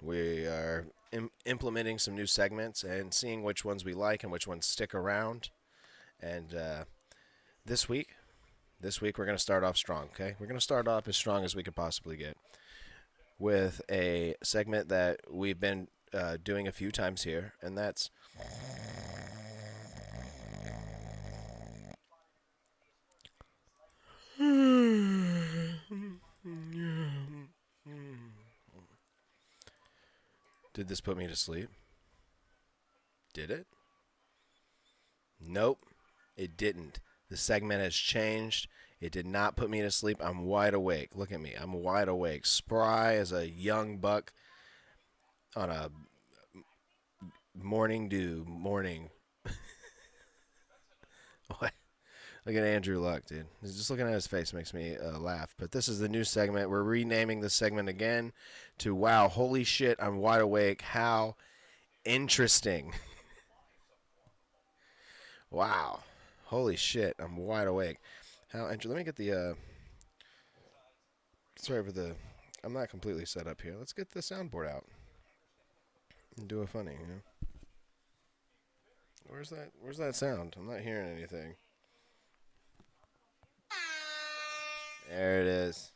We are implementing some new segments and seeing which ones we like and which ones stick around. And this week we're going to start off strong, okay? We're going to start off as strong as we could possibly get with a segment that we've been doing a few times here, and that's Did this put me to sleep? Did it? Nope, it didn't. The segment has changed. It did not put me to sleep. I'm wide awake. Look at me. I'm wide awake. Spry as a young buck on a morning dew morning. What? Look at Andrew Luck, dude. Just looking at his face makes me laugh. But this is the new segment. We're renaming the segment again to Wow, Holy Shit, I'm Wide Awake. How interesting. Wow. Holy shit, I'm wide awake. How interesting. Let me get the, sorry for the, I'm not completely set up here. Let's get the soundboard out and do a funny, you know. Where's that sound? I'm not hearing anything. There it is.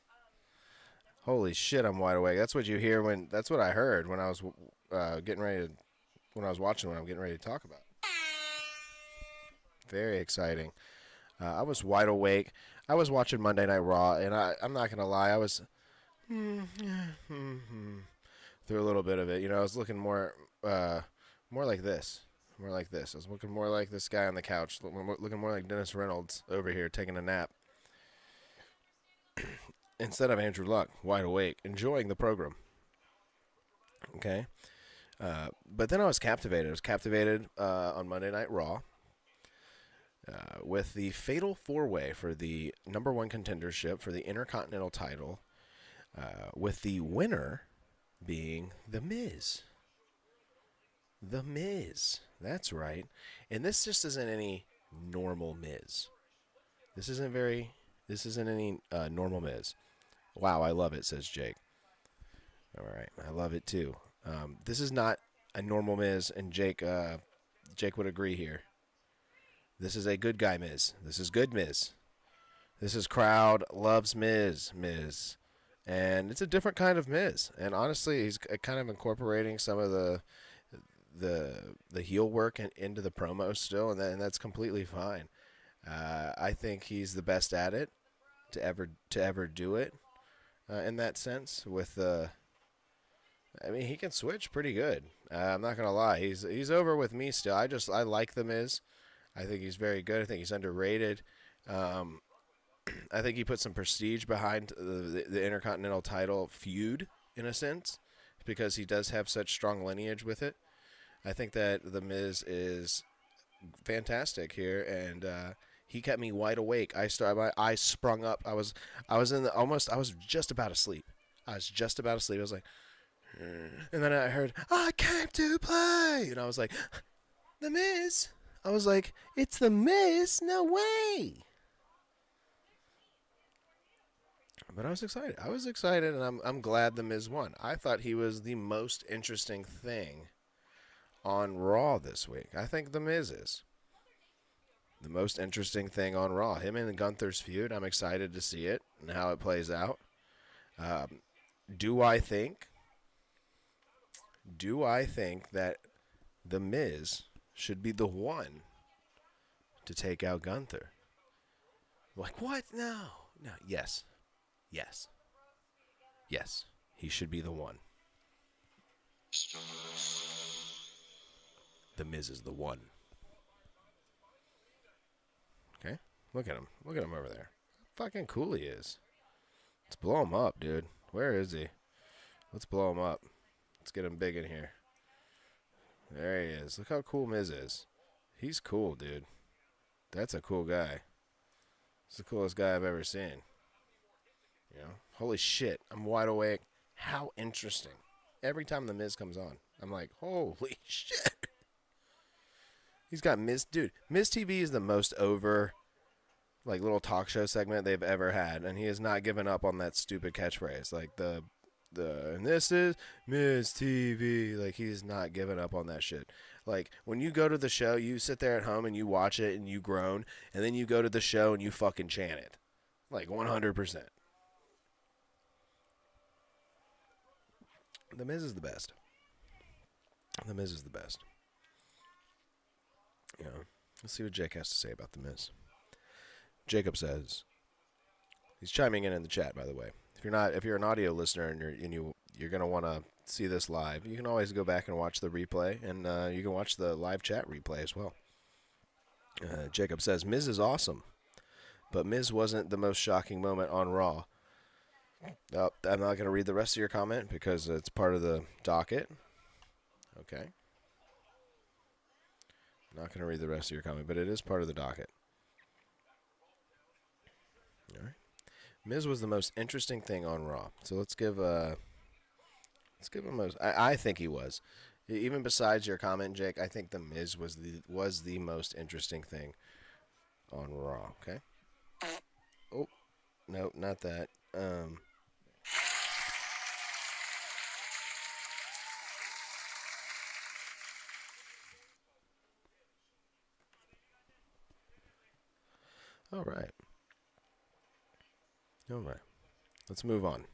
Holy shit, I'm wide awake. That's what you hear when, that's what I heard when I was getting ready to, when I was watching what I'm getting ready to talk about. Very exciting. I was wide awake. I was watching Monday Night Raw, and I'm not going to lie, I was through a little bit of it. You know, I was looking more like this. More like this. I was looking more like this guy on the couch, looking more like Dennis Reynolds over here taking a nap. Instead of Andrew Luck, wide awake, enjoying the program. Okay? But then I was captivated. I was captivated on Monday Night Raw with the fatal four-way for the #1 contendership for the Intercontinental title, with the winner being The Miz. The Miz. That's right. And this just isn't any normal Miz. This isn't any normal Miz. Wow, I love it, says Jake. All right, I love it too. This is not a normal Miz, and Jake would agree here. This is a good guy Miz. This is good Miz. This is crowd loves Miz. And it's a different kind of Miz. And honestly, he's kind of incorporating some of the heel work into the promo still, and that's completely fine. I think he's the best at it to ever do it in that sense. With I mean, he can switch pretty good. I'm not gonna lie, he's over with me still. I like the Miz. I think he's very good. I think he's underrated. I think he put some prestige behind the Intercontinental title feud in a sense, because he does have such strong lineage with it. I think that the Miz is fantastic here, and he kept me wide awake. My eyes sprung up. I was just about to sleep. I was like, and then I heard, I came to play, and I was like, The Miz. I was like, it's The Miz? No way. But I was excited, and I'm glad The Miz won. I thought he was the most interesting thing on Raw this week. I think The Miz is the most interesting thing on Raw. Him and Gunther's feud, I'm excited to see it and how it plays out. Do I think that The Miz should be the one to take out Gunther? Like, what? No. Yes. He should be the one. The Miz is the one. Okay? Look at him over there. How fucking cool he is. Let's blow him up, dude. Where is he? Let's blow him up. Let's get him big in here. There he is. Look how cool Miz is. He's cool, dude. That's a cool guy. It's the coolest guy I've ever seen. You know? Holy shit. I'm wide awake. How interesting. Every time The Miz comes on, I'm like, holy shit. He's got Miz. Dude, Miz TV is the most over, like, little talk show segment they've ever had, and he has not given up on that stupid catchphrase. Like, the and this is Miz TV. Like, he's not giving up on that shit. Like, when you go to the show, you sit there at home and you watch it and you groan, and then you go to the show and you fucking chant it. Like, 100%. The Miz is the best. The Miz is the best. You know, let's see what Jake has to say about The Miz. Jacob says, he's chiming in the chat, by the way. If you're an audio listener and you're gonna want to see this live, you can always go back and watch the replay, and you can watch the live chat replay as well. Jacob says, Miz is awesome, but Miz wasn't the most shocking moment on Raw. I'm not going to read the rest of your comment because it's part of the docket. Okay. Not going to read the rest of your comment, but it is part of the docket. All right. Miz was the most interesting thing on Raw. So let's give him most. I think he was. Even besides your comment, Jake, I think the Miz was the most interesting thing on Raw. Okay. Oh, no, not that. All right. Let's move on.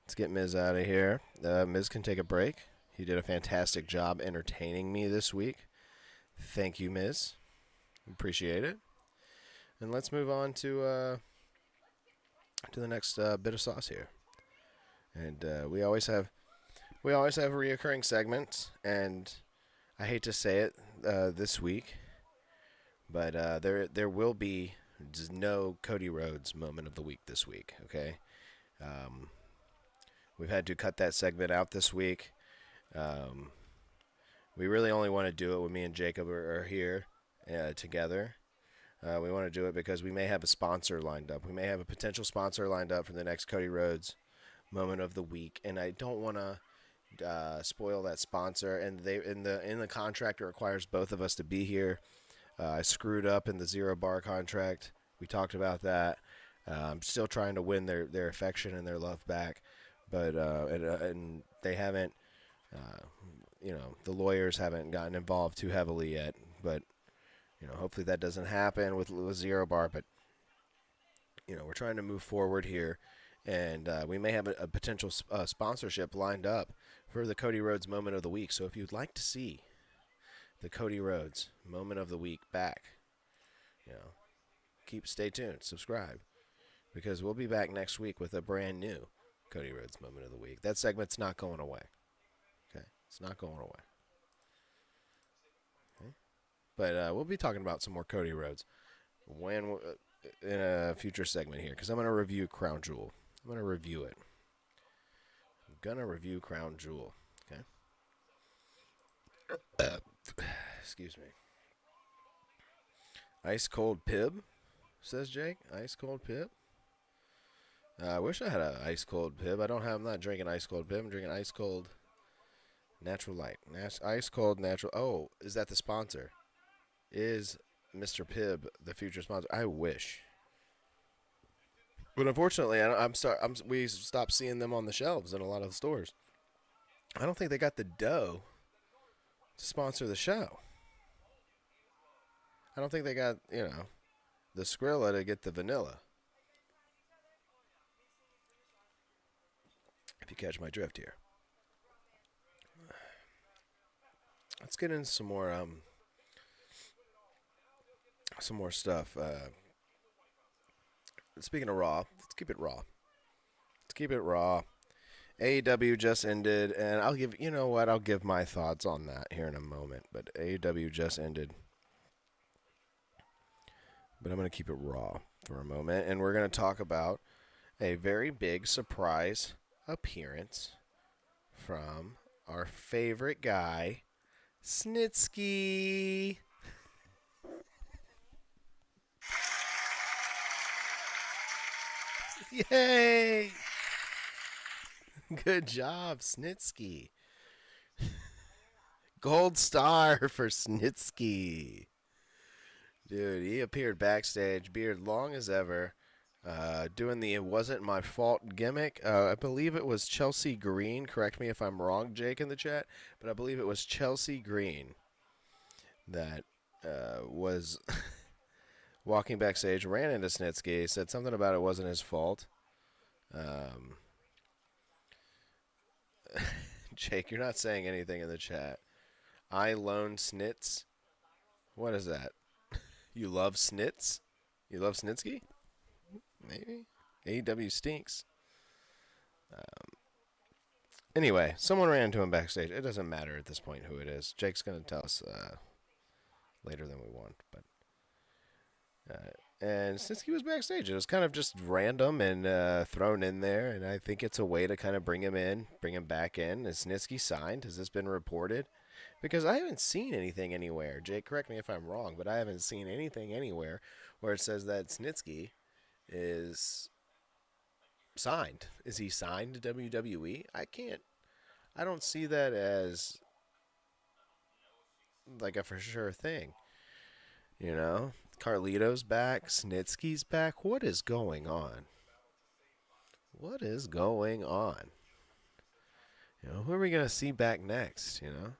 Let's get Miz out of here. Miz can take a break. He did a fantastic job entertaining me this week. Thank you, Miz. Appreciate it. And let's move on to the next bit of sauce here. And we always have reoccurring segments, and I hate to say it this week, but there will be no Cody Rhodes moment of the week this week. Okay, we've had to cut that segment out this week. We really only want to do it when me and Jacob are here together. We want to do it because we may have a sponsor lined up. We may have a potential sponsor lined up for the next Cody Rhodes moment of the week, and I don't want to spoil that sponsor. And in the contract, it requires both of us to be here. I screwed up in the 0 bar contract. We talked about that. I'm still trying to win their affection and their love back, but and they haven't. The lawyers haven't gotten involved too heavily yet, but hopefully that doesn't happen with 0 bar. But we're trying to move forward here, and we may have a potential sponsorship lined up for the Cody Rhodes moment of the week. So if you'd like to see the Cody Rhodes moment of the week back, stay tuned, subscribe, because we'll be back next week with a brand new Cody Rhodes moment of the week. That segment's not going away. Okay, it's not going away. Okay? But we'll be talking about some more Cody Rhodes in a future segment here, because I'm going to review Crown Jewel. I'm going to review it. I'm going to review Crown Jewel. Okay. Excuse me. Ice cold pib, says Jake. Ice cold pib. I wish I had an ice cold pib. I'm not drinking ice cold pib. I'm drinking ice cold natural light. Ice cold natural. Oh, is that the sponsor? Is Mr. Pibb the future sponsor? I wish. But unfortunately, we stopped seeing them on the shelves in a lot of the stores. I don't think they got the dough to sponsor the show. I don't think they got, the Skrilla to get the vanilla. If you catch my drift here. Let's get into some more stuff. Speaking of Raw, let's keep it raw. AEW just ended, and I'll give my thoughts on that here in a moment. But AEW just ended. But I'm going to keep it raw for a moment, and we're going to talk about a very big surprise appearance from our favorite guy, Snitsky. Yay! Good job, Snitsky. Gold star for Snitsky. Dude, he appeared backstage, beard long as ever. doing the "it wasn't my fault" gimmick. I believe it was Chelsea Green. Correct me if I'm wrong, Jake, in the chat, but I believe it was Chelsea Green that was walking backstage, ran into Snitsky, said something about it wasn't his fault. Jake, you're not saying anything in the chat. I loan Snits. What is that? You love Snits? You love Snitsky? Maybe. AEW stinks. Anyway, someone ran into him backstage. It doesn't matter at this point who it is. Jake's going to tell us later than we want. But and Snitsky was backstage. It was kind of just random and thrown in there. And I think it's a way to kind of bring him in, bring him back in. Is Snitsky signed? Has this been reported? Because I haven't seen anything anywhere. Jake, correct me if I'm wrong, but I haven't seen anything anywhere where it says that Snitsky is signed. Is he signed to WWE? I don't see that as like a for sure thing. You know? Carlito's back, Snitsky's back. What is going on? What is going on? You know, who are we going to see back next, you know?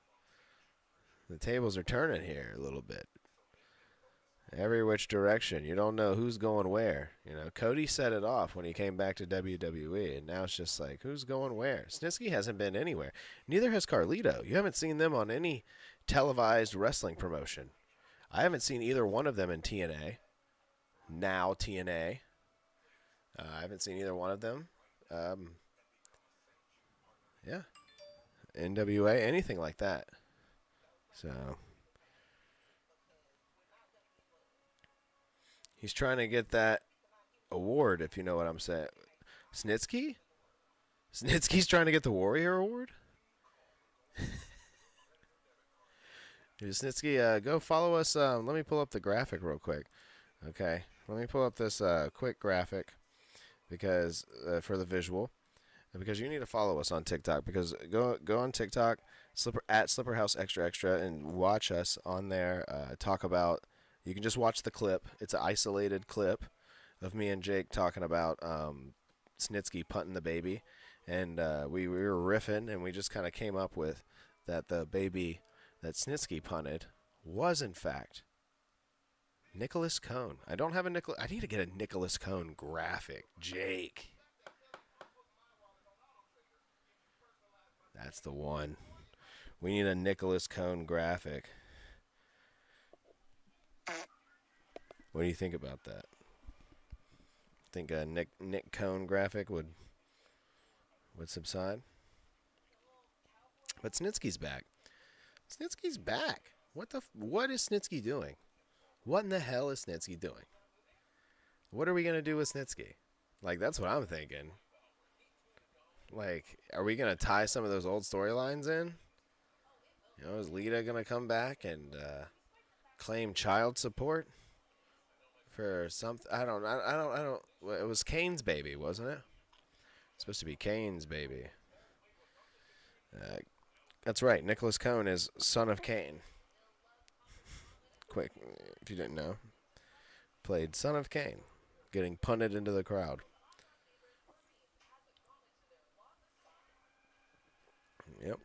The tables are turning here a little bit. Every which direction. You don't know who's going where. You know, Cody set it off when he came back to WWE, and now it's just like, who's going where? Snitsky hasn't been anywhere. Neither has Carlito. You haven't seen them on any televised wrestling promotion. I haven't seen either one of them in TNA. Now TNA. I haven't seen either one of them. Yeah. NWA, anything like that. So he's trying to get that award, if you know what I'm saying. Snitsky? Snitsky's trying to get the Warrior Award? Snitsky, go follow us. Let me pull up the graphic real quick. Okay. Let me pull up this quick graphic because for the visual. Because you need to follow us on TikTok. Because go on TikTok, at Slipperhouse Extra Extra, and watch us on there. Talk about. You can just watch the clip. It's an isolated clip of me and Jake talking about Snitsky punting the baby, and we were riffing, and we just kind of came up with that the baby that Snitsky punted was in fact Nicholas Cone. I don't have a Nicholas. I need to get a Nicholas Cone graphic, Jake. That's the one. We need a Nicholas Cone graphic. What do you think about that? Think a Nick Cone graphic would subside? But Snitsky's back. Snitsky's back. What is Snitsky doing? What in the hell is Snitsky doing? What are we gonna do with Snitsky? Like, that's what I'm thinking. Like, are we gonna tie some of those old storylines in? You know, is Lita gonna come back and claim child support for something? I don't. It was Kane's baby, wasn't it? It's supposed to be Kane's baby. That's right. Nicholas Cone is son of Kane. Quick, if you didn't know, played son of Kane, getting punted into the crowd. Yep.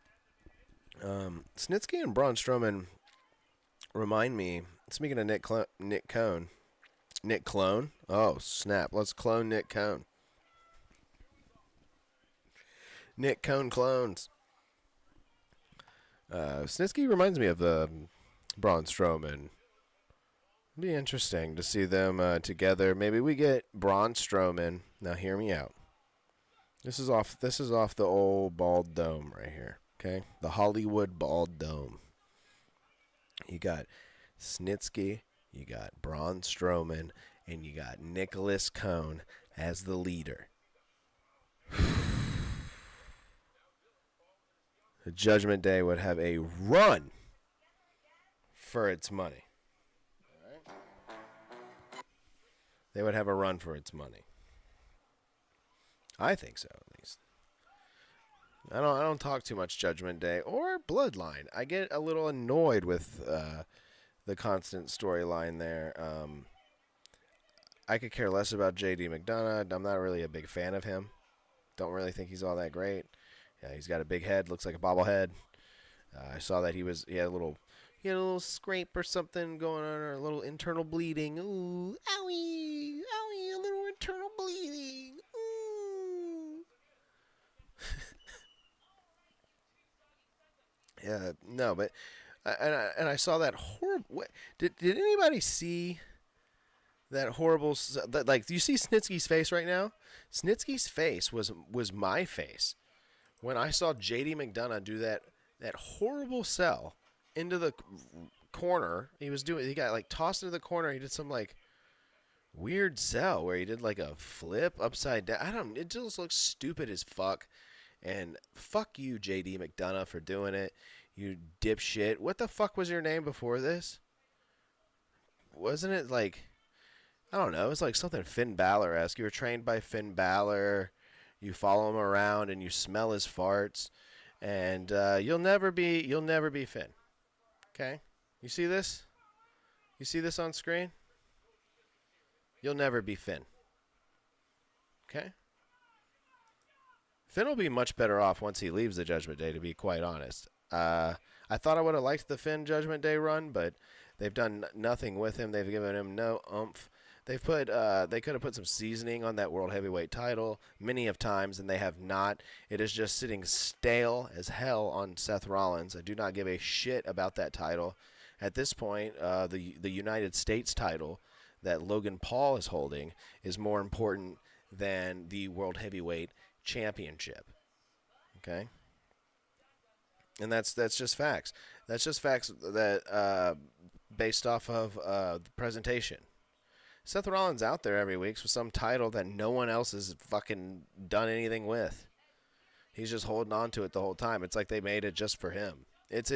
Snitsky and Braun Strowman remind me. Speaking of Nick Cone, Nick Clone. Oh snap! Let's clone Nick Cone. Nick Cone clones. Snitsky reminds me of the Braun Strowman. It'd be interesting to see them together. Maybe we get Braun Strowman. Now hear me out. This is off the old bald dome right here. Okay, the Hollywood bald dome. You got Snitsky, you got Braun Strowman, and you got Nicholas Cone as the leader. The Judgment Day would have a run for its money. All right? They would have a run for its money. I think so, at least. I don't talk too much Judgment Day or Bloodline. I get a little annoyed with the constant storyline there. I could care less about J.D. McDonough. I'm not really a big fan of him. Don't really think he's all that great. Yeah, he's got a big head, looks like a bobblehead. I saw that he had a little scrape or something going on, or a little internal bleeding. Ooh, owie, owie, a little internal bleeding. Ooh. Yeah, no, but I saw that horrible. Did anybody see that horrible? Like, do you see Snitsky's face right now? Snitsky's face was my face when I saw J.D. McDonough do that horrible sell into the corner. He got like tossed into the corner. He did some like weird sell where he did like a flip upside down. It just looks stupid as fuck. And fuck you, J.D. McDonough, for doing it. You dipshit. What the fuck was your name before this? Wasn't it like, I don't know, it was like something Finn Balor-esque. You were trained by Finn Balor. You follow him around and you smell his farts. And you'll never be Finn. Okay? You see this? You see this on screen? You'll never be Finn. Okay? Finn will be much better off once he leaves the Judgment Day, to be quite honest. I thought I would have liked the Finn Judgment Day run, but they've done nothing with him. They've given him no oomph. They could have put some seasoning on that World Heavyweight title many of times, and they have not. It is just sitting stale as hell on Seth Rollins. I do not give a shit about that title. At this point, the United States title that Logan Paul is holding is more important than the World Heavyweight Championship. Okay? And that's just facts. That's just facts that based off of the presentation. Seth Rollins out there every week with some title that no one else has fucking done anything with. He's just holding on to it the whole time. It's like they made it just for him. Let's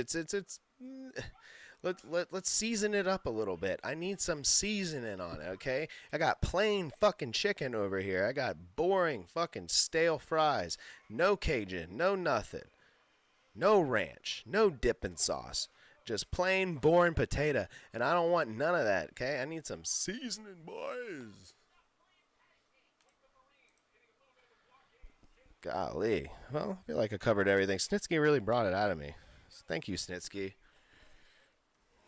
season it up a little bit. I need some seasoning on it, okay? I got plain fucking chicken over here. I got boring fucking stale fries. No Cajun, no nothing. No ranch, no dipping sauce. Just plain boring potato. And I don't want none of that, okay? I need some seasoning, boys. Golly. Well, I feel like I covered everything. Snitsky really brought it out of me. Thank you, Snitsky.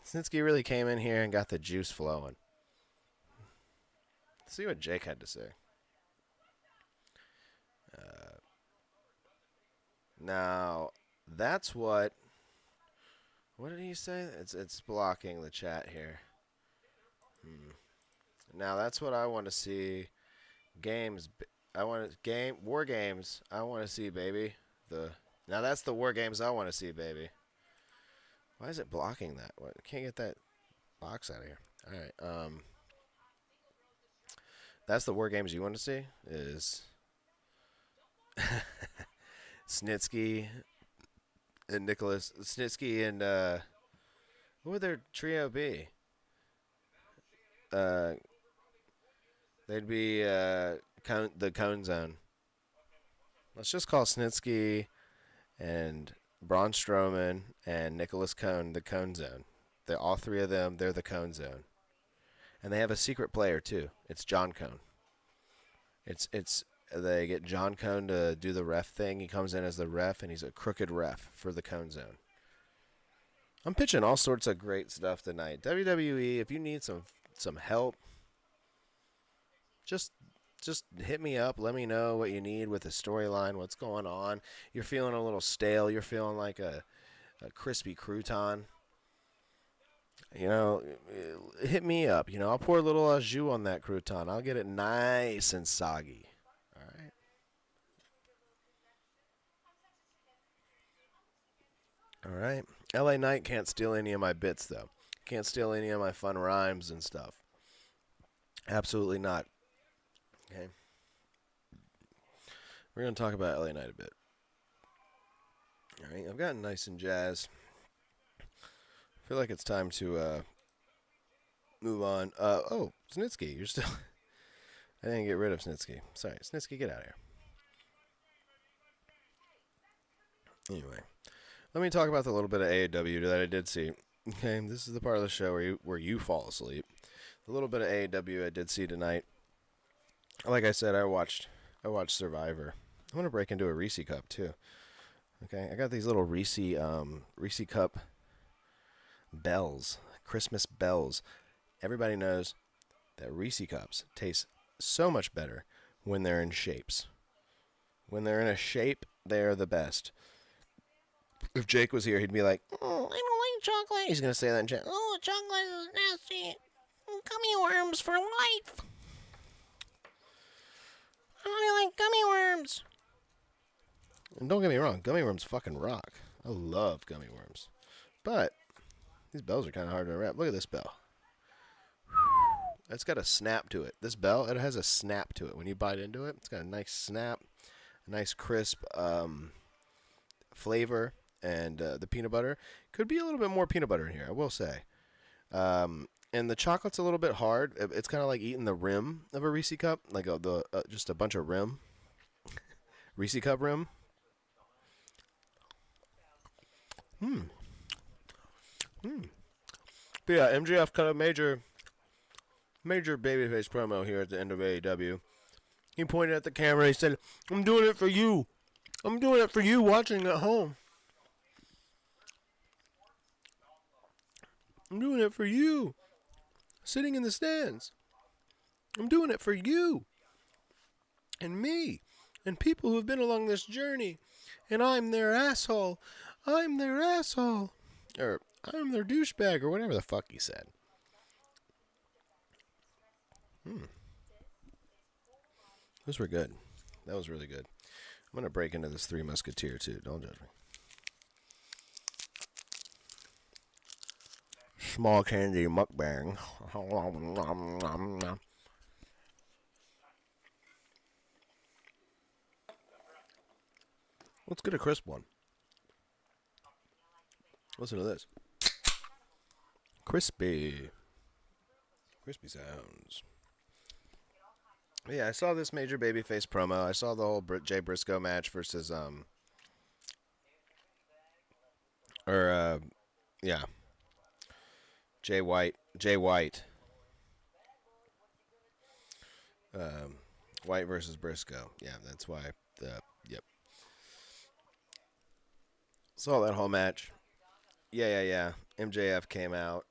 Snitsky really came in here and got the juice flowing. Let's see what Jake had to say. Now, that's what... What did he say? It's blocking the chat here. Now, that's what I want to see. Games... War games. I want to see, baby. Now that's the war games I want to see, baby. Why is it blocking that? What? I can't get that box out of here. All right. That's the war games you want to see is Snitsky and Nicholas. Snitsky and what would their trio be? They'd be the Cone Zone. Let's just call Snitsky and Braun Strowman and Nicholas Cone the Cone Zone. They're all three of them. They're the Cone Zone, and they have a secret player too. It's John Cone. They get John Cone to do the ref thing. He comes in as the ref, and he's a crooked ref for the Cone Zone. I'm pitching all sorts of great stuff tonight. WWE, if you need some help, just hit me up. Let me know what you need with the storyline, what's going on. You're feeling a little stale. You're feeling like a crispy crouton. You know, hit me up. You know, I'll pour a little au jus on that crouton. I'll get it nice and soggy. All right. All right. LA Knight can't steal any of my bits, though. Can't steal any of my fun rhymes and stuff. Absolutely not. Okay. We're going to talk about LA Knight a bit. All right. I've gotten nice and jazzed. I feel like it's time to move on. Oh, Snitsky, you're still... I didn't get rid of Snitsky. Sorry, Snitsky, get out of here. Anyway, let me talk about the little bit of AEW that I did see. Okay, this is the part of the show where you fall asleep. The little bit of AEW I did see tonight. Like I said, I watched Survivor. I'm gonna break into a Reese cup too. Okay, I got these little Reese cup bells, Christmas bells. Everybody knows that Reese cups taste so much better when they're in shapes. When they're in a shape, they're the best. If Jake was here, he'd be like, "Oh, I don't like chocolate." He's gonna say that in chat. "Oh, chocolate is nasty. Gummy worms for life. I like gummy worms." And don't get me wrong, gummy worms fucking rock. I love gummy worms. But these bells are kind of hard to wrap. Look at this bell. It's got a snap to it. This bell, it has a snap to it. When you bite into it, it's got a nice snap, a nice crisp flavor, and the peanut butter. Could be a little bit more peanut butter in here, I will say. And the chocolate's a little bit hard. It's kind of like eating the rim of a Reese cup, like just a bunch of rim. Reese cup rim. But yeah, MJF cut a major babyface promo here at the end of AEW. He pointed at the camera. He said, "I'm doing it for you. I'm doing it for you watching at home. I'm doing it for you, sitting in the stands. I'm doing it for you and me and people who have been along this journey. And I'm their asshole. I'm their asshole. Or I'm their douchebag," or whatever the fuck he said. Those were good. That was really good. I'm going to break into this Three Musketeer, too. Don't judge me. Small candy mukbang. Let's get a crisp one. Listen to this. Crispy. Crispy sounds. Yeah, I saw this major babyface promo. I saw the whole Jay Briscoe match versus yeah, Jay White. White versus Briscoe. Yeah, that's why. Yep. Saw that whole match. Yeah. MJF came out.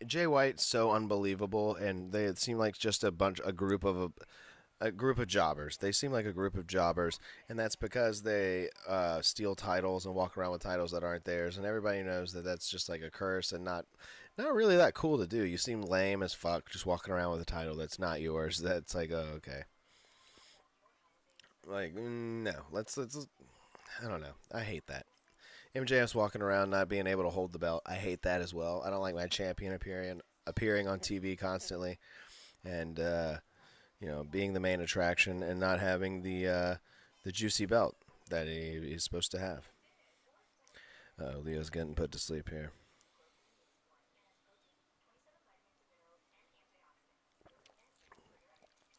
Jay White's so unbelievable, and it seemed like just a group of jobbers. They seem like a group of jobbers, and that's because they steal titles and walk around with titles that aren't theirs, and everybody knows that that's just like a curse and not really that cool to do. You seem lame as fuck just walking around with a title that's not yours. That's like, oh, okay. Like, no. Let's I don't know. I hate that. MJF's walking around not being able to hold the belt. I hate that as well. I don't like my champion appearing on TV constantly, and being the main attraction and not having the juicy belt that he's supposed to have. Leo's getting put to sleep here.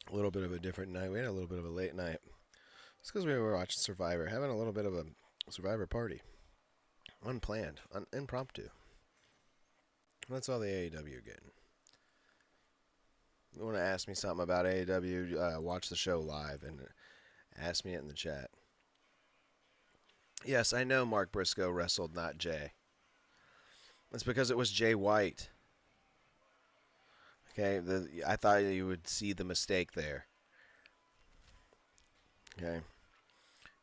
A little bit of a different night. We had a little bit of a late night. It's because we were watching Survivor, having a little bit of a Survivor party. Unplanned, impromptu. That's all the AEW getting. You want to ask me something about AEW, watch the show live and ask me it in the chat. Yes, I know Mark Briscoe wrestled, not Jay. It's because it was Jay White. Okay, I thought you would see the mistake there. Okay.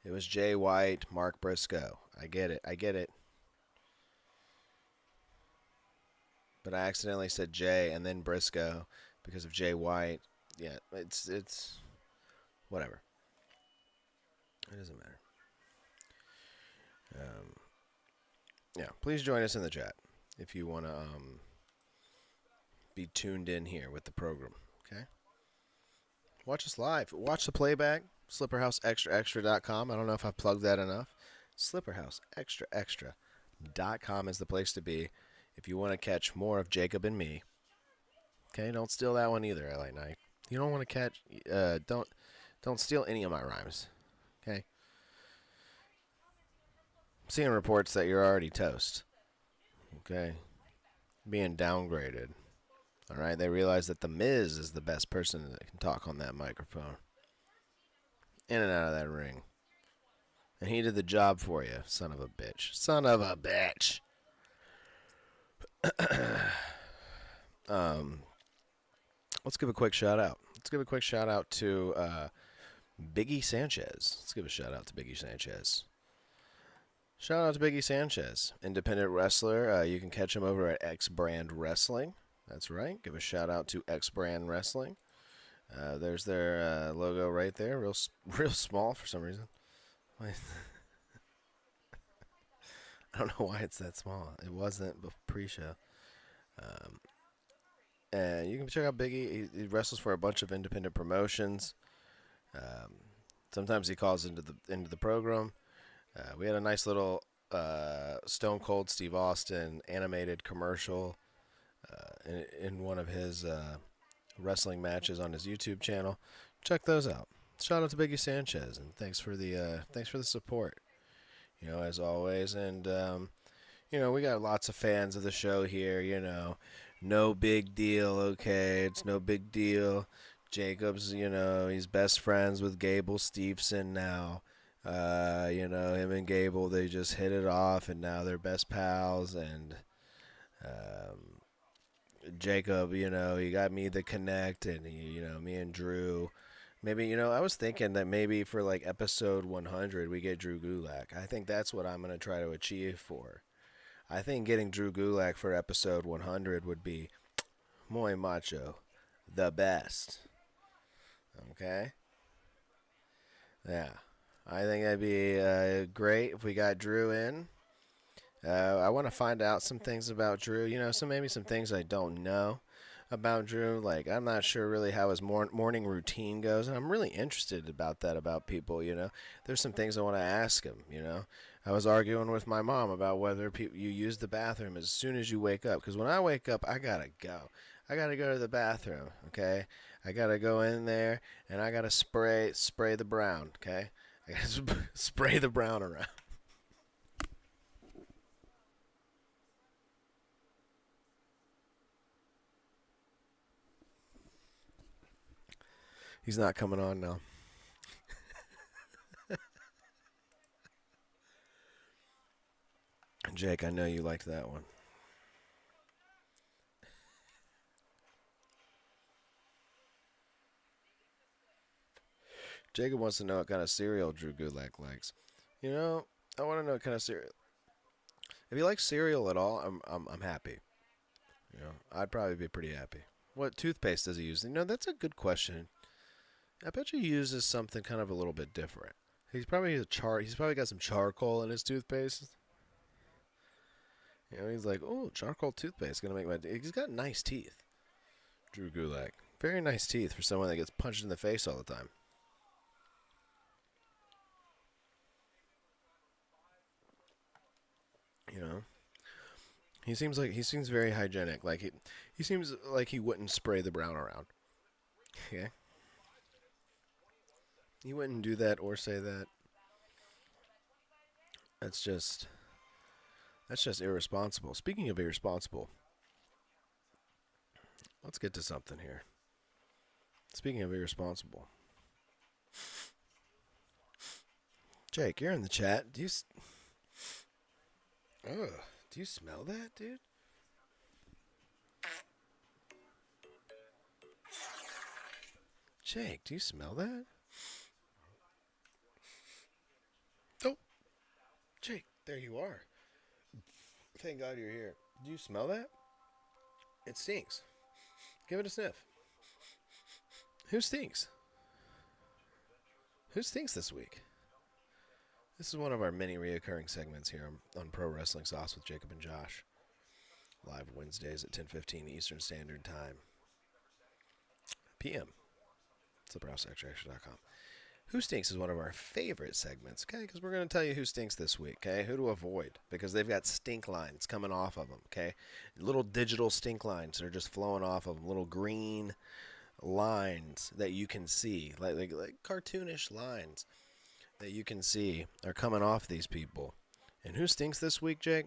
It was Jay White, Mark Briscoe. I get it. But I accidentally said Jay and then Briscoe because of Jay White. Yeah, it's whatever. It doesn't matter. Yeah, please join us in the chat if you want to be tuned in here with the program. Okay. Watch us live. Watch the playback. SlipperhouseExtraExtra.com. I don't know if I've plugged that enough. SlipperhouseExtraExtra.com is the place to be if you want to catch more of Jacob and me. Okay, don't steal that one either, LA Knight. You don't want to catch. Don't steal any of my rhymes. Okay. I'm seeing reports that you're already toast. Okay. Being downgraded. All right, they realize that the Miz is the best person that can talk on that microphone, in and out of that ring, and he did the job for you, son of a bitch, son of a bitch. um, let's give a quick shout out. Let's give a quick shout out to Biggie Sanchez. Let's give a shout out to Biggie Sanchez. Shout out to Biggie Sanchez, independent wrestler. You can catch him over at XBRAND Wrestling. That's right. Give a shout out to XBRAND Wrestling. There's their logo right there, real small for some reason. I don't know why it's that small. It wasn't pre-show. And you can check out Biggie. He wrestles for a bunch of independent promotions. Sometimes he calls into the program. We had a nice little Stone Cold Steve Austin animated commercial in one of his wrestling matches on his YouTube channel. Check those out. Shout out to Biggie Sanchez, and thanks for the support. As always, and we got lots of fans of the show here. No big deal. Okay, it's no big deal. Jacob's, he's best friends with Gable Steveson now. Him and Gable, they just hit it off, and now they're best pals. And Jacob, he got me the connect, and me and Drew. Maybe, I was thinking that maybe for like episode 100, we get Drew Gulak. I think that's what I'm going to try to achieve for. I think getting Drew Gulak for episode 100 would be muy macho, the best. Okay? Yeah. I think that'd be great if we got Drew in. I want to find out some things about Drew. Maybe some things I don't know about Drew. Like, I'm not sure really how his morning routine goes, and I'm really interested about that about people. There's some things I want to ask him. I was arguing with my mom about whether you use the bathroom as soon as you wake up, because when I wake up, I gotta go. I gotta go to the bathroom. Okay, I gotta go in there and I gotta spray the brown. Okay, I gotta spray the brown around. He's not coming on now. Jake, I know you liked that one. Jacob wants to know what kind of cereal Drew Gulak likes. I want to know what kind of cereal. If he likes cereal at all, I'm happy. I'd probably be pretty happy. What toothpaste does he use? That's a good question. I bet you he uses something kind of a little bit different. He's probably got some charcoal in his toothpaste. He's like, oh, charcoal toothpaste gonna make my. He's got nice teeth. Drew Gulak, very nice teeth for someone that gets punched in the face all the time. He seems very hygienic. Like he seems like he wouldn't spray the brown around. Okay. He wouldn't do that or say that. That's just irresponsible. Speaking of irresponsible, let's get to something here. Speaking of irresponsible, Jake, you're in the chat. Do you smell that, dude? Jake, do you smell that? Oh, Jake, there you are. Thank God you're here. Do you smell that? It stinks. Give it a sniff. Who stinks? Who stinks this week? This is one of our many reoccurring segments here on Pro Wrestling Sauce with Jacob and Josh. Live Wednesdays at 10:15 Eastern Standard Time. PM. It's thebrowseextraction.com. Who Stinks is one of our favorite segments, okay? Because we're going to tell you who stinks this week, okay? Who to avoid, because they've got stink lines coming off of them, okay? Little digital stink lines that are just flowing off of them. Little green lines that you can see, like cartoonish lines that you can see are coming off these people. And who stinks this week, Jake?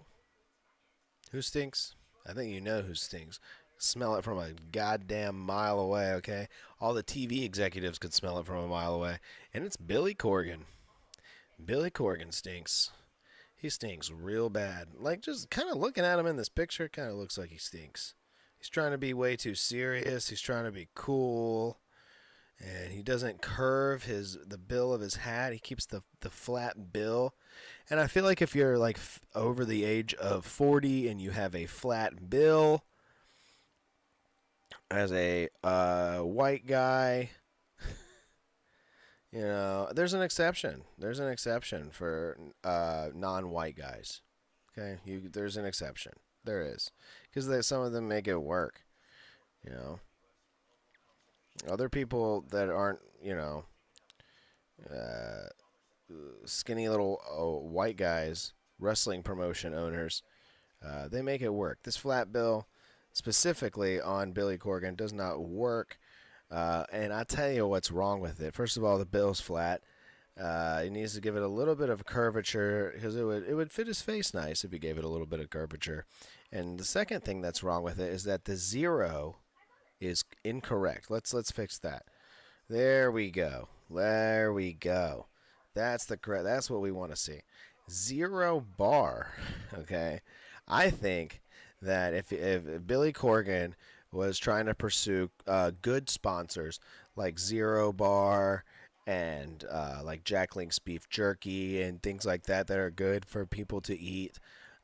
Who stinks? I think you know who stinks. Smell it from a goddamn mile away, okay? All the TV executives could smell it from a mile away. And it's Billy Corgan. Billy Corgan stinks. He stinks real bad. Like, just kind of looking at him in this picture, kind of looks like he stinks. He's trying to be way too serious. He's trying to be cool. And he doesn't curve the bill of his hat. He keeps the flat bill. And I feel like if you're like over the age of 40 and you have a flat bill as a white guy, you know, there's an exception. There's an exception for non-white guys. Okay, there's an exception. There is, because some of them make it work. You know, other people that aren't, you know, skinny little white guys, wrestling promotion owners, they make it work. This flat bill, specifically on Billy Corgan, does not work. And I'll tell you what's wrong with it. First of all, the bill's flat. He needs to give it a little bit of curvature, because it would fit his face nice if he gave it a little bit of curvature. And the second thing that's wrong with it is that the 0 is incorrect. Let's fix that. There we go. There we go. That's the correct. That's what we want to see. 0 bar. Okay. I think that if Billy Corgan was trying to pursue good sponsors like 0 Bar and like Jack Link's beef jerky and things like that that are good for people to eat,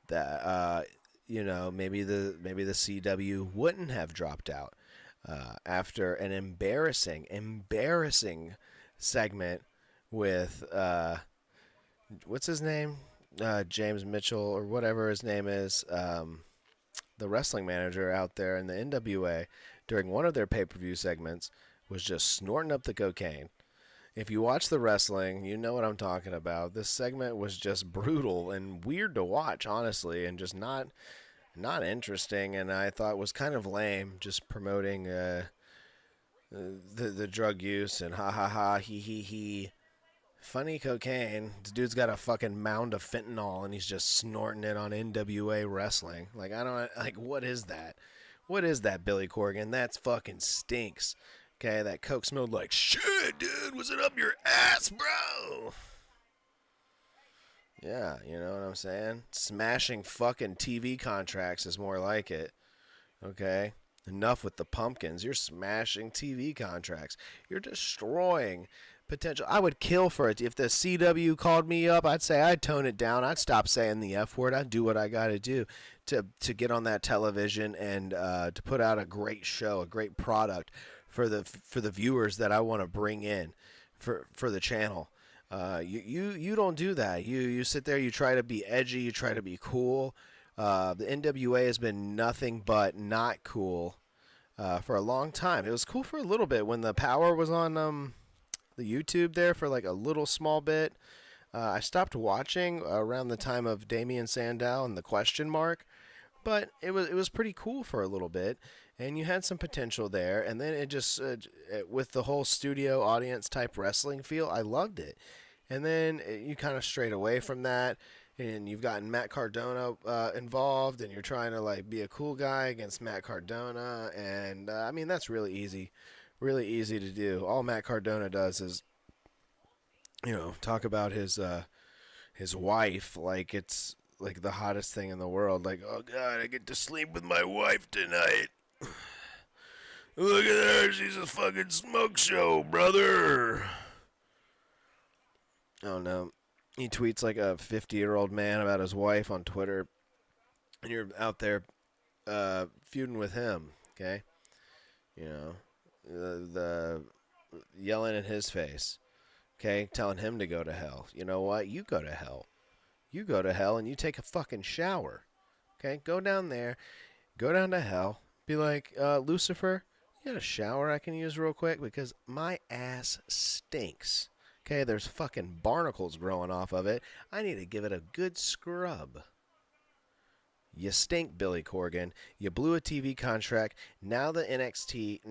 that you know, maybe the CW wouldn't have dropped out after an embarrassing segment with what's his name, James Mitchell or whatever his name is. The wrestling manager out there in the NWA during one of their pay-per-view segments was just snorting up the cocaine. If you watch the wrestling, you know what I'm talking about. This segment was just brutal and weird to watch, honestly, and just not interesting, and I thought was kind of lame, just promoting the drug use and ha ha ha he. Funny cocaine. This dude's got a fucking mound of fentanyl and he's just snorting it on NWA wrestling. Like, I don't, like, what is that? What is that, Billy Corgan? That's fucking stinks. Okay, that coke smelled like shit, dude. Was it up your ass, bro? Yeah, you know what I'm saying? Smashing fucking TV contracts is more like it. Okay? Enough with the pumpkins. You're smashing TV contracts. You're destroying potential. I would kill for it. If the CW called me up, I'd say I'd tone it down. I'd stop saying the F word. I'd do what I got to do to get on that television and to put out a great show, a great product for the viewers that I want to bring in for the channel. You don't do that. You sit there, you try to be edgy, you try to be cool. The NWA has been nothing but not cool for a long time. It was cool for a little bit when the Power was on the YouTube there for like a little small bit. I stopped watching around the time of Damian Sandow and the question mark, but it was pretty cool for a little bit, and you had some potential there. And then it just with the whole studio audience type wrestling feel, I loved it. And then you kind of strayed away from that, and you've gotten Matt Cardona involved, and you're trying to like be a cool guy against Matt Cardona, and I mean that's really easy to do. All Matt Cardona does is, you know, talk about his wife like it's like the hottest thing in the world. Like, oh God, I get to sleep with my wife tonight. Look at her, she's a fucking smoke show, brother. Oh no. He tweets like a 50-year-old man about his wife on Twitter, and you're out there feuding with him, okay? You know, the yelling in his face, okay, telling him to go to hell. You know what? You go to hell. You go to hell and you take a fucking shower, okay? Go down there, go down to hell, be like, Lucifer, you got a shower I can use real quick because my ass stinks. Okay, there's fucking barnacles growing off of it. I need to give it a good scrub. You stink, Billy Corgan. You blew a TV contract. Now the NXT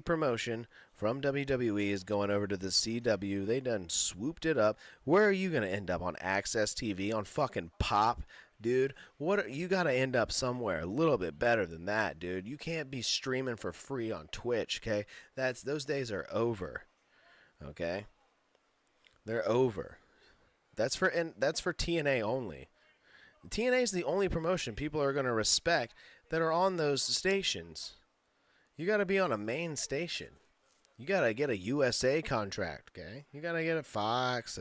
promotion from WWE is going over to the CW. They done swooped it up. Where are you going to end up? On Access TV? On fucking Pop? dude. You got to end up somewhere a little bit better than that, dude. You can't be streaming for free on Twitch, okay? Those days are over. Okay? They're over. That's for TNA only. TNA is the only promotion people are going to respect that are on those stations. You got to be on a main station. You got to get a USA contract, okay? You got to get a Fox,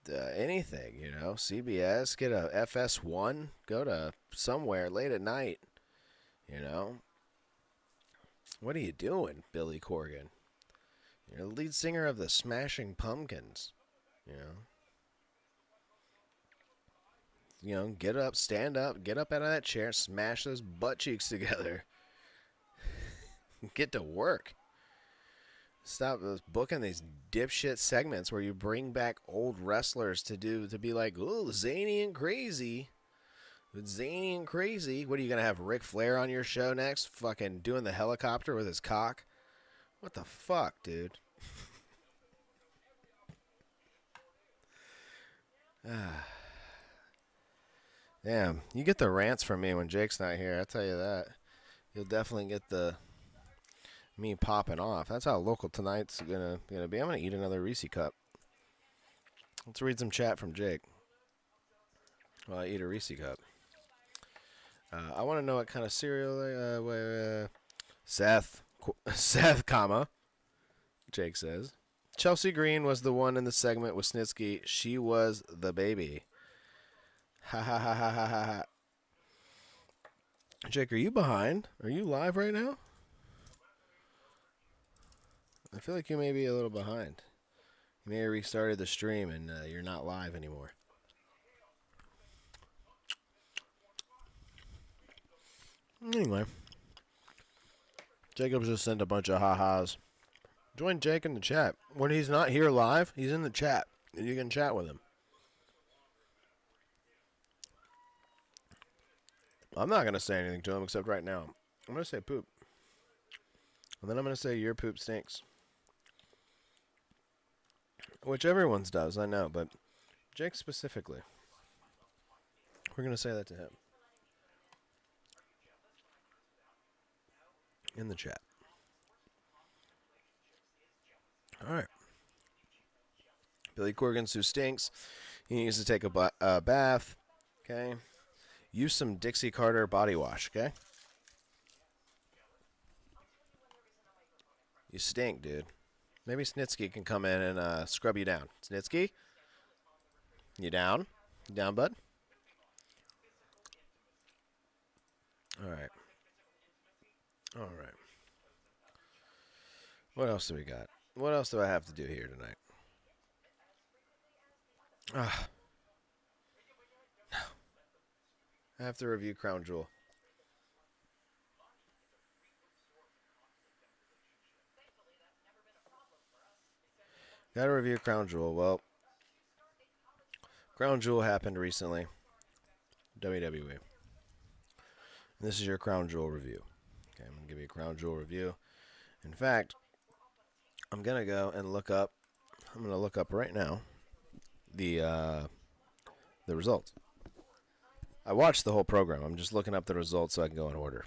anything, you know, CBS, get a FS1, go to somewhere late at night, you know. What are you doing, Billy Corgan? You're the lead singer of the Smashing Pumpkins, you know. You know, get up, stand up, get up out of that chair, smash those butt cheeks together. Get to work. Stop booking these dipshit segments where you bring back old wrestlers to be like, ooh, zany and crazy. Zany and crazy. What are you going to have Ric Flair on your show next? Fucking doing the helicopter with his cock? What the fuck, dude? Damn, you get the rants from me when Jake's not here. I tell you that. You'll definitely get me popping off. That's how local tonight's gonna be. I'm gonna eat another Reese cup. Let's read some chat from Jake while I eat a Reese cup. I want to know what kind of cereal Seth, comma, Jake says. Chelsea Green was the one in the segment with Snitsky. She was the baby. Ha ha ha ha ha ha. Jake, are you behind? Are you live right now? I feel like you may be a little behind. You may have restarted the stream and you're not live anymore. Anyway, Jacob just sent a bunch of ha-has. Join Jake in the chat. When he's not here live, he's in the chat, and you can chat with him. I'm not going to say anything to him except right now. I'm going to say poop. And then I'm going to say your poop stinks. Which everyone's does, I know, but Jake specifically. We're going to say that to him. In the chat. Alright. Billy Corgan, who stinks. He needs to take a bath. Okay. Use some Dixie Carter body wash, okay? You stink, dude. Maybe Snitsky can come in and scrub you down. Snitsky? You down? You down, bud? Alright. Alright. What else do we got? What else do I have to do here tonight? I have to review Crown Jewel. Gotta review Crown Jewel. Well, Crown Jewel happened recently. WWE. This is your Crown Jewel review. Okay, I'm going to give you a Crown Jewel review. In fact, I'm going to go and look up. I'm going to look up right now the results. I watched the whole program. I'm just looking up the results so I can go in order.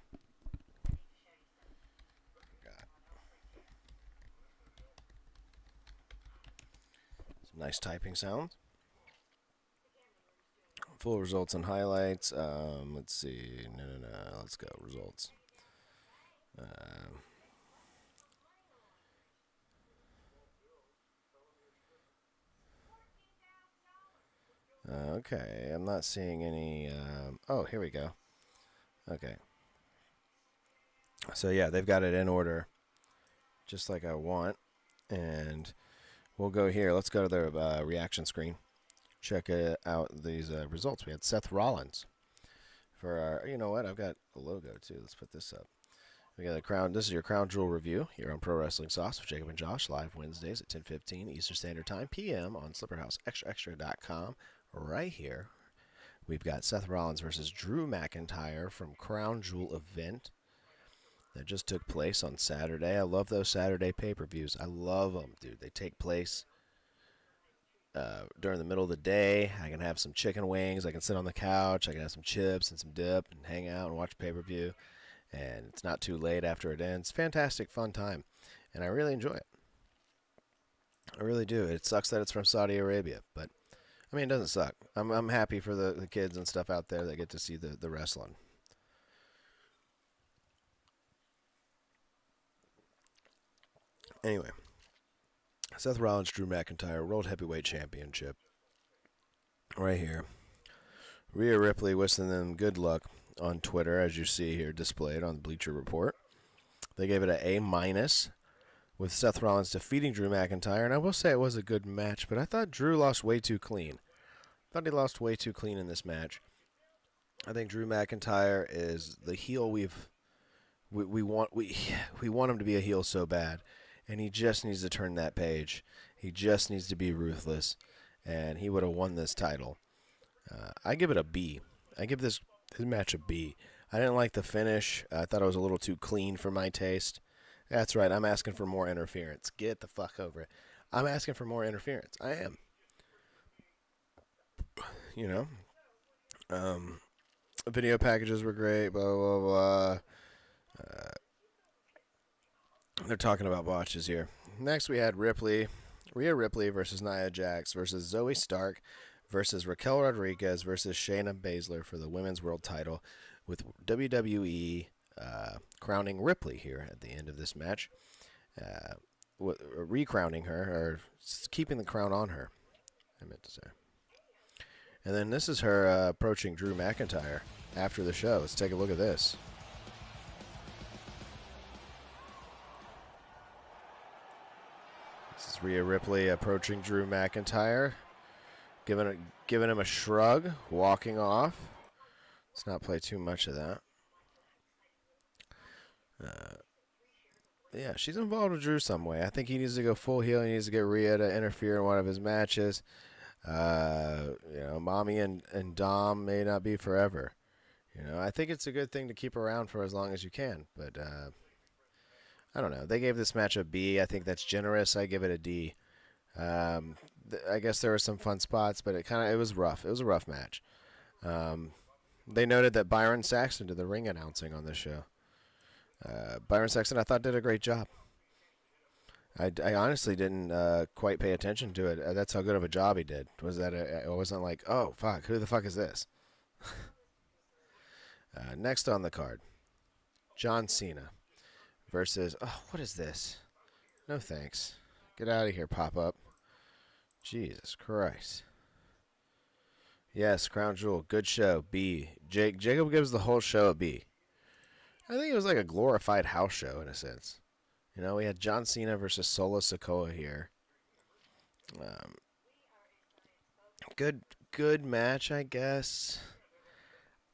Some nice typing sounds. Full results and highlights. Let's see. No. Let's go. Results. Okay. I'm not seeing any. Oh, here we go. Okay. So, yeah, they've got it in order just like I want. And we'll go here. Let's go to their reaction screen. Check out these results. We had Seth Rollins for our, you know what? I've got a logo too. Let's put this up. We got a crown. This is your Crown Jewel review here on Pro Wrestling Sauce with Jacob and Josh, live Wednesdays at 10:15 Eastern Standard Time p.m. on SlipperhouseExtraExtra.com. Right here, we've got Seth Rollins versus Drew McIntyre from Crown Jewel event that just took place on Saturday. I love those Saturday pay-per-views. I love them, dude. They take place during the middle of the day. I can have some chicken wings. I can sit on the couch. I can have some chips and some dip and hang out and watch pay-per-view. And it's not too late after it ends. Fantastic, fun time. And I really enjoy it. I really do. It sucks that it's from Saudi Arabia, but I mean, it doesn't suck. I'm happy for the kids and stuff out there that get to see the wrestling. Anyway, Seth Rollins, Drew McIntyre, World Heavyweight Championship. Right here. Rhea Ripley wishing them good luck on Twitter, as you see here displayed on the Bleacher Report. They gave it an A-, with Seth Rollins defeating Drew McIntyre. And I will say it was a good match, but I thought Drew lost way too clean. I thought he lost way too clean in this match. I think Drew McIntyre is the heel we want him to be a heel so bad. And he just needs to turn that page. He just needs to be ruthless. And he would have won this title. I give it a B. I give this match a B. I didn't like the finish. I thought it was a little too clean for my taste. That's right. I'm asking for more interference. Get the fuck over it. I'm asking for more interference. I am. You know. Video packages were great. Blah, blah, blah. They're talking about botches here. Next, we had Rhea Ripley versus Nia Jax versus Zoe Stark versus Raquel Rodriguez versus Shayna Baszler for the Women's World Title, with WWE crowning Ripley here at the end of this match, recrowning her, or keeping the crown on her, I meant to say. And then this is her approaching Drew McIntyre after the show. Let's take a look at this. This is Rhea Ripley approaching Drew McIntyre, giving him a shrug, walking off. Let's not play too much of that. Yeah, she's involved with Drew some way. I think he needs to go full heel. He needs to get Rhea to interfere in one of his matches. Mommy and Dom may not be forever. I think it's a good thing to keep around for as long as you can. But I don't know. They gave this match a B. I think that's generous. I give it a D. I guess there were some fun spots, but it was rough. It was a rough match. They noted that Byron Saxton did the ring announcing on this show. Byron Saxton, I thought, did a great job. I honestly didn't quite pay attention to it. That's how good of a job he did. I wasn't like, oh, fuck, who the fuck is this? Next on the card, John Cena versus, oh, what is this? No thanks. Get out of here, pop-up. Jesus Christ. Yes, Crown Jewel, good show, B. Jacob gives the whole show a B. I think it was like a glorified house show in a sense. We had John Cena versus Solo Sikoa here. Good match, I guess.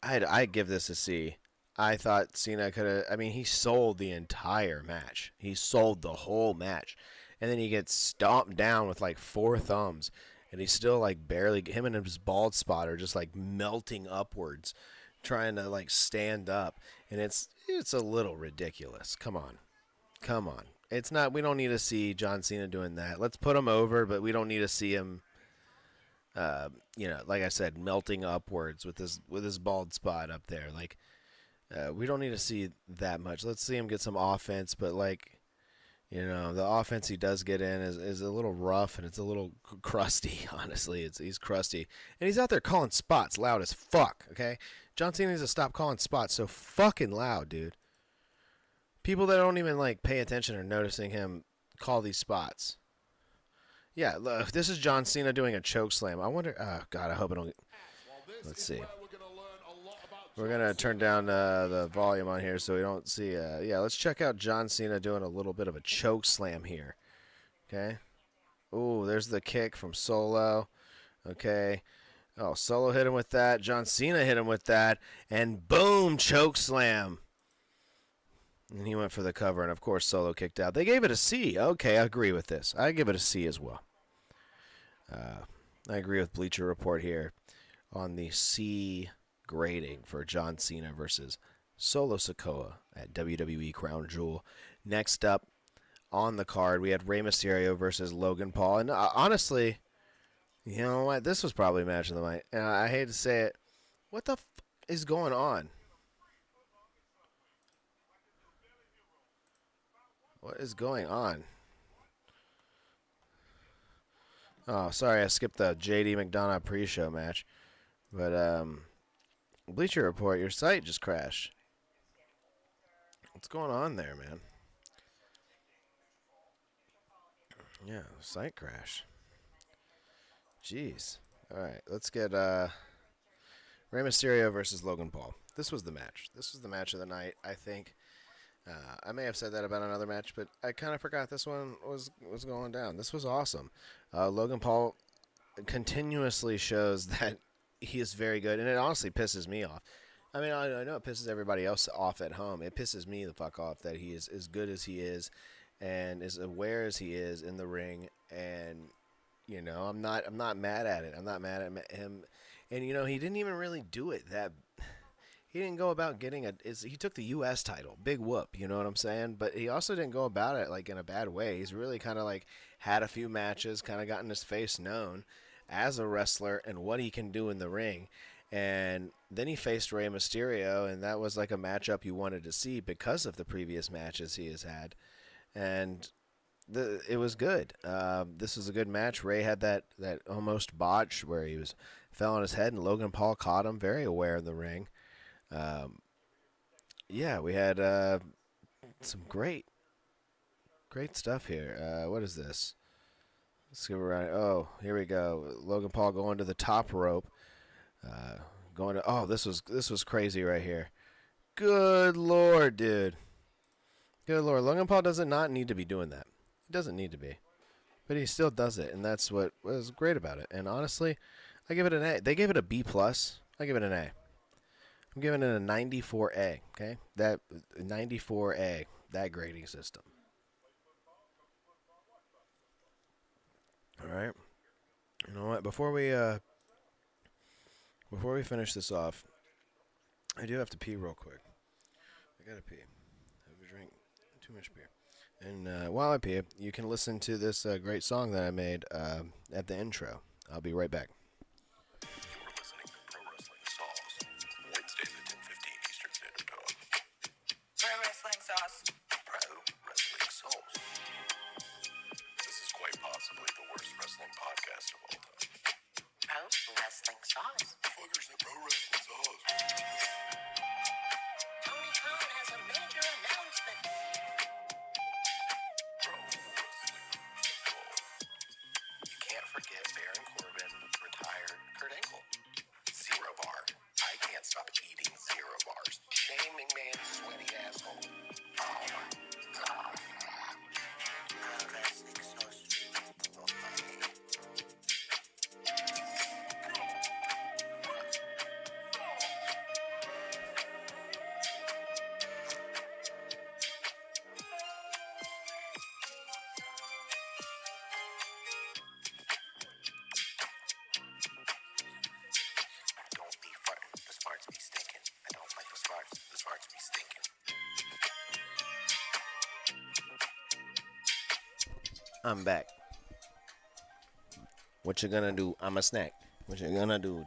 I'd give this a C. I thought Cena could have. I mean, he sold the entire match. He sold the whole match, and then he gets stomped down with like 4 thumbs, and he's still like barely. Him and his bald spot are just like melting upwards, trying to like stand up, and it's a little ridiculous. Come on. It's not. We don't need to see John Cena doing that. Let's put him over, but we don't need to see him. Like I said, melting upwards with his bald spot up there. Like, we don't need to see that much. Let's see him get some offense, but the offense he does get in is a little rough and it's a little crusty. Honestly, he's crusty, and he's out there calling spots loud as fuck. Okay, John Cena needs to stop calling spots so fucking loud, dude. People that don't even like pay attention are noticing him call these spots. Yeah, look, this is John Cena doing a choke slam. I wonder. Oh God, I hope I don't. Let's see. We're gonna turn down the volume on here so we don't see. Yeah, let's check out John Cena doing a little bit of a choke slam here. Okay. Ooh, there's the kick from Solo. Okay. Oh, Solo hit him with that. John Cena hit him with that, and boom, choke slam. And he went for the cover, and of course Solo kicked out. They gave it a C. Okay, I agree with this. I give it a C as well. I agree with Bleacher Report here on the C grading for John Cena versus Solo Sikoa at WWE Crown Jewel. Next up on the card, we had Rey Mysterio versus Logan Paul. And honestly, You know what? This was probably match of the night. I hate to say it. What the is going on? What is going on? Oh, sorry, I skipped the JD McDonough pre-show match. But Bleacher Report, your site just crashed. What's going on there, man? Yeah, site crash. Jeez. All right, let's get Rey Mysterio versus Logan Paul. This was the match. This was the match of the night. I think I may have said that about another match, but I kind of forgot this one was going down. This was awesome. Logan Paul continuously shows that he is very good, and it honestly pisses me off. I mean, I know it pisses everybody else off at home. It pisses me the fuck off that he is as good as he is, and as aware as he is in the ring. And I'm not mad at it. I'm not mad at him. And he didn't even really do it that. He didn't go about getting he took the U.S. title, big whoop. You know what I'm saying? But he also didn't go about it like in a bad way. He's really kind of like had a few matches, kind of gotten his face known as a wrestler and what he can do in the ring. And then he faced Rey Mysterio, and that was like a matchup you wanted to see because of the previous matches he has had. And it was good. This was a good match. Rey had that almost botch where he fell on his head, and Logan Paul caught him, very aware in the ring. Yeah, we had some great stuff here. What is this? Let's give it around. Oh, here we go. Logan Paul going to the top rope. Going to. Oh, this was crazy right here. Good Lord, dude. Good Lord. Logan Paul does not need to be doing that. He doesn't need to be. But he still does it, and that's what was great about it. And honestly, I give it an A. They gave it a B+. I give it an A. I'm giving it a 94A, okay? That 94A, that grading system. All right. You know what? Before we finish this off, I do have to pee real quick. I gotta pee. I've drank too much beer. And while I pee, you can listen to this great song that I made at the intro. I'll be right back. You're listening to Pro Wrestling Sauce, Wednesdays at 10:15 Eastern Standard Time. Pro Wrestling Sauce. Pro Wrestling Sauce. This is quite possibly the worst wrestling podcast of all time. Pro Wrestling Sauce. Fuckers, the Pro Wrestling Sauce. Tony Khan has a major announcement. Pro Wrestling Sauce. You can't forget Baron Corbin, retired Kurt Angle. Zero bar. I can't stop eating zero bars. Shane McMahon, sweaty asshole. Oh my God. Pro Wrestling Sauce. Don't be farting. The smarts be stinking. I don't like the smarts. The smarts be stinking. I'm back. What you gonna do? I'm a snack. What you gonna do?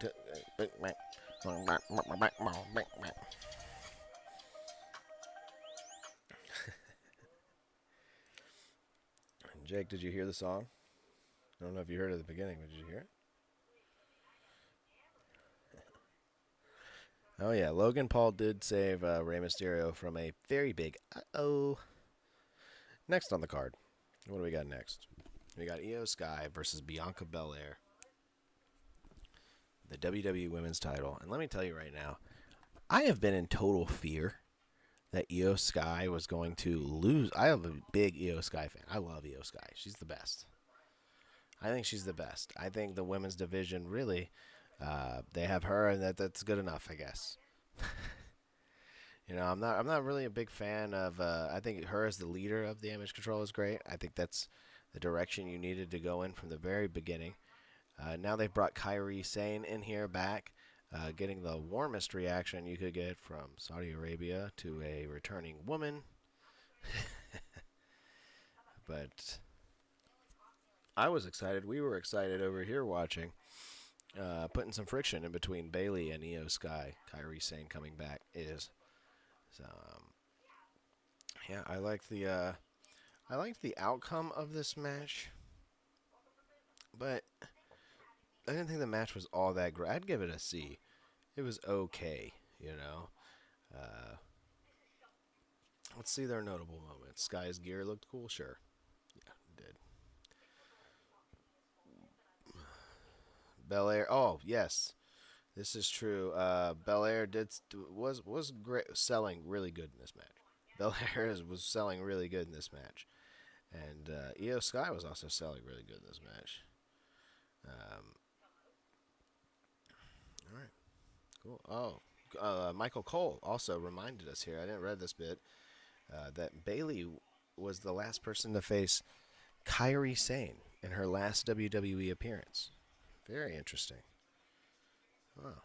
Jake, did you hear the song? I don't know if you heard it at the beginning, but did you hear it? Oh yeah, Logan Paul did save Rey Mysterio from a very big uh-oh. Next on the card, what do we got next? We got Io Sky versus Bianca Belair, the WWE Women's title. And let me tell you right now, I have been in total fear that Io Sky was going to lose. I am a big Io Sky fan. I love Io Sky. She's the best. I think she's the best. I think the women's division really, they have her, and that's good enough, I guess. I'm not really a big fan of. I think her as the leader of Damage Control is great. I think that's the direction you needed to go in from the very beginning. Now they've brought Kairi Sane in here back, getting the warmest reaction you could get from Saudi Arabia to a returning woman. But I was excited. We were excited over here watching. Putting some friction in between Bailey and Io Sky. Kyrie Sane coming back is. So, yeah, I liked the outcome of this match, but I didn't think the match was all that great. I'd give it a C. It was okay, you know. Uh, let's see their notable moments. Sky's gear looked cool, sure. Yeah, it did. Belair. Oh yes, this is true. Belair was great, selling really good in this match. Belair was selling really good in this match, and Io Sky was also selling really good in this match. All right, cool. Oh, Michael Cole also reminded us here. I didn't read this bit that Bailey was the last person to face Kyrie Sane in her last WWE appearance. Very interesting. Wow.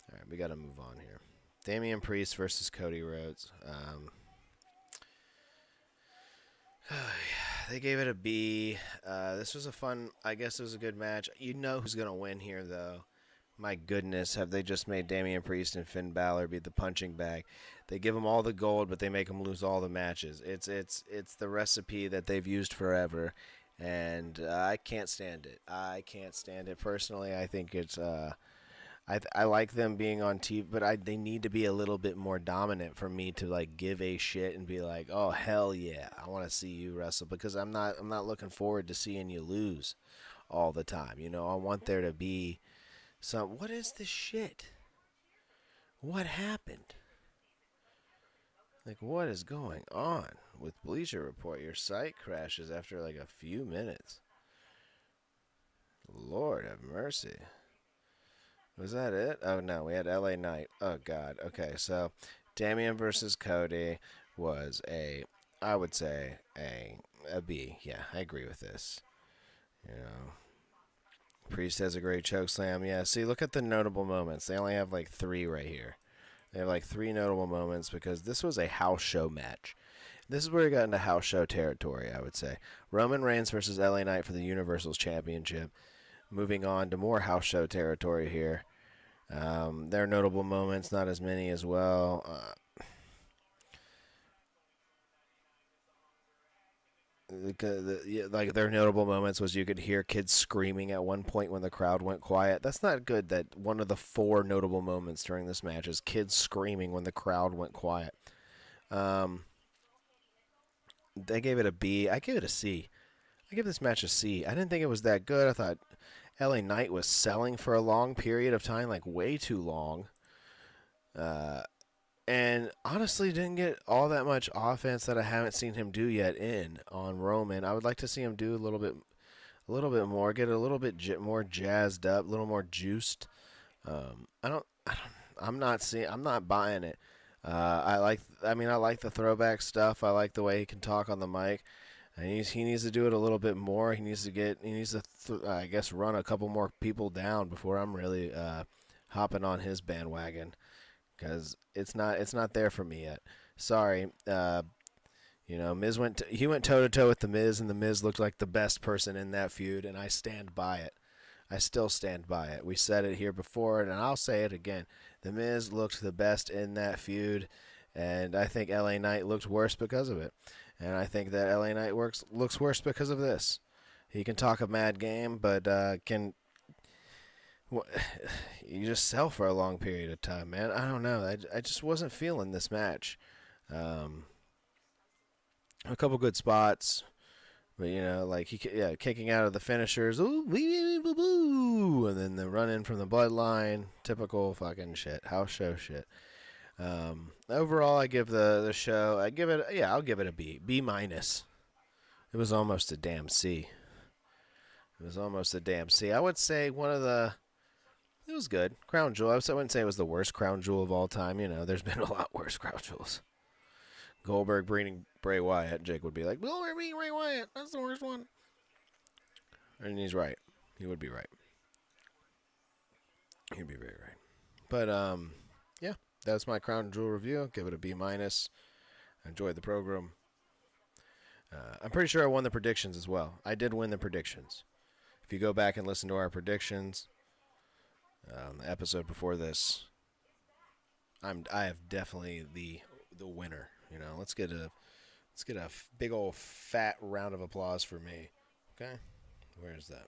All right, we got to move on here. Damian Priest versus Cody Rhodes. They gave it a B. This was a fun. I guess it was a good match. You know who's gonna win here, though. My goodness, have they just made Damian Priest and Finn Balor be the punching bag? They give them all the gold, but they make them lose all the matches. It's the recipe that they've used forever, and I can't stand it. I can't stand it personally. I think it's I like them being on TV, but they need to be a little bit more dominant for me to like give a shit and be like, oh hell yeah, I want to see you wrestle, because I'm not looking forward to seeing you lose all the time. You know, I want there to be some. What is this shit? What happened? Like, what is going on with Bleacher Report? Your site crashes after like a few minutes. Lord have mercy. Was that it? Oh, no, we had LA Knight. Oh, God. Okay, so Damian versus Cody was I would say, a B. Yeah, I agree with this. You know, Priest has a great choke slam. Yeah, see, look at the notable moments. They only have like 3 right here. They have like 3 notable moments because this was a house show match. This is where we got into house show territory, I would say. Roman Reigns versus LA Knight for the Universal Championship. Moving on to more house show territory here. Their notable moments, not as many as well. Like their notable moments was you could hear kids screaming at one point when the crowd went quiet. That's not good. That one of the 4 notable moments during this match is kids screaming when the crowd went quiet. They gave it a B. I give it a C. I give this match a C. I didn't think it was that good. I thought LA Knight was selling for a long period of time, like way too long. And honestly didn't get all that much offense that I haven't seen him do yet on Roman. I would like to see him do a little bit more, get a little bit more jazzed up, a little more juiced. I'm not buying it. I like the throwback stuff. I like the way he can talk on the mic. And he needs to do it a little bit more. He needs to I guess run a couple more people down before I'm really hopping on his bandwagon, because it's not there for me yet. Sorry. Miz went toe to toe with the Miz, and the Miz looked like the best person in that feud, and I stand by it. I still stand by it. We said it here before, and I'll say it again. The Miz looked the best in that feud, and I think LA Knight looked worse because of it. And I think that LA Knight looks worse because of this. He can talk a mad game, but you just sell for a long period of time, man. I don't know. I just wasn't feeling this match. A couple good spots, but like kicking out of the finishers, ooh, wee, boo, boo, and then the run in from the bloodline, typical fucking shit, house show shit. Overall, I give the show, I'll give it a B, B minus. It was almost a damn C. I would say it was good. Crown Jewel. I wouldn't say it was the worst Crown Jewel of all time. There's been a lot worse Crown Jewels. Goldberg beating Bray Wyatt. Jake would be like, Goldberg beating Bray Wyatt. That's the worst one. And he's right. He would be right. He'd be very right. But, yeah, that's my Crown Jewel review. Give it a B minus. I enjoyed the program. I'm pretty sure I won the predictions as well. I did win the predictions. If you go back and listen to our predictions, the episode before this, I have definitely the winner. You know, let's get a big old fat round of applause for me. Okay, where's that?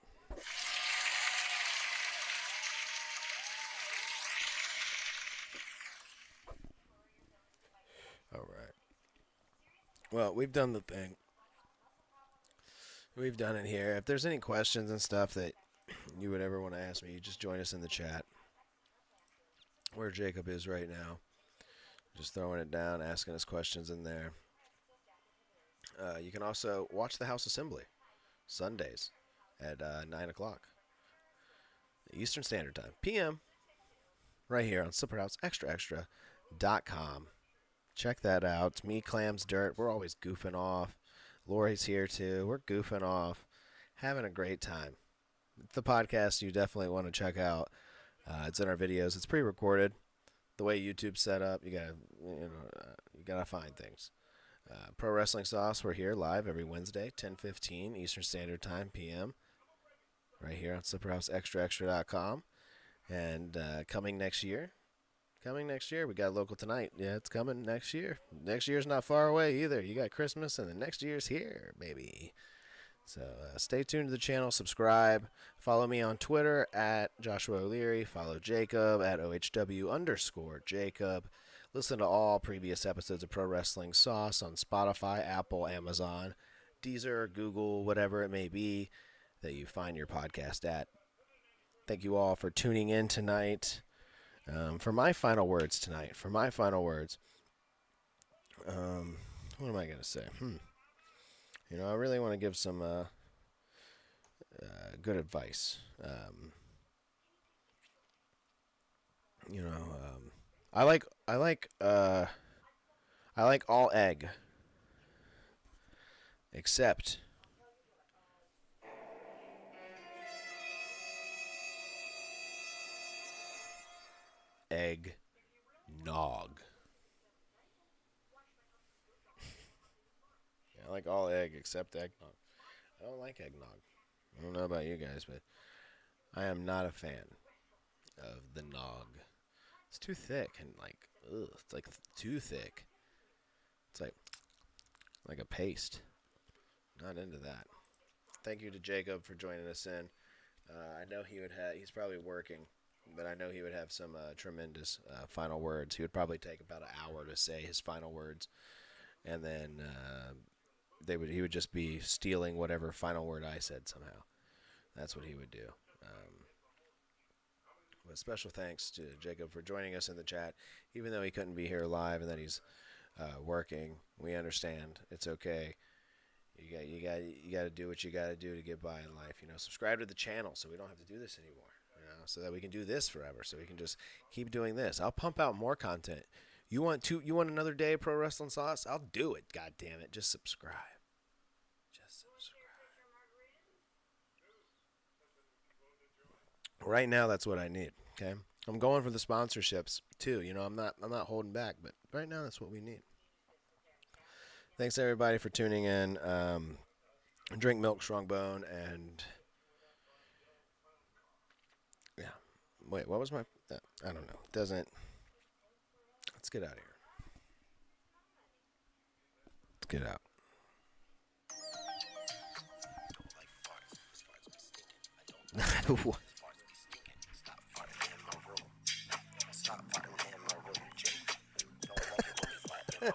All right. Well, we've done the thing. We've done it here. If there's any questions and stuff that you would ever want to ask me, you just join us in the chat. Where Jacob is right now. Just throwing it down, asking us questions in there. You can also watch the House Assembly Sundays at 9 o'clock Eastern Standard Time, p.m. right here on SlipperhouseExtraExtra.com. Check that out. It's me, Clams, Dirt. We're always goofing off. Lori's here too. We're goofing off, having a great time. It's the podcast you definitely want to check out. It's in our videos. It's pre-recorded. The way YouTube's set up, you gotta find things. Pro Wrestling Sauce. We're here live every Wednesday, 10:15 Eastern Standard Time, p.m. Right here on SlipperhouseExtraExtra.com. And coming next year, we got Local Tonight. Yeah, it's coming next year. Next year's not far away either. You got Christmas, and the next year's here, baby. So stay tuned to the channel. Subscribe. Follow me on Twitter at Joshua O'Leary. Follow Jacob at OHW_Jacob. Listen to all previous episodes of Pro Wrestling Sauce on Spotify, Apple, Amazon, Deezer, Google, whatever it may be that you find your podcast at. Thank you all for tuning in tonight. For my final words tonight, what am I going to say? You know, I really want to give some good advice. I like all egg, except egg nog. I like all egg except eggnog. I don't like eggnog. I don't know about you guys, but I am not a fan of the nog. It's too thick and it's like too thick. It's like a paste. Not into that. Thank you to Jacob for joining us in. I know he's probably working, but I know he would have some tremendous final words. He would probably take about an hour to say his final words, and then he would just be stealing whatever final word I said somehow. That's what he would do. But special thanks to Jacob for joining us in the chat, even though he couldn't be here live and that he's working. We understand. It's okay. You got to do what you got to do to get by in life. You know, subscribe to the channel so we don't have to do this anymore. You know, so that we can do this forever. So we can just keep doing this. I'll pump out more content. You want another day of Pro Wrestling Sauce? I'll do it. God damn it! Just subscribe. Right now, that's what I need. Okay, I'm going for the sponsorships too. You know, I'm not holding back, but right now, that's what we need. Thanks everybody for tuning in. Drink milk, strong bone, and yeah. Wait, what was my? I don't know. Doesn't. Let's get out of here. Let's get out. What? Stop farting in my room, Jake. Don't like it when you fart in my room.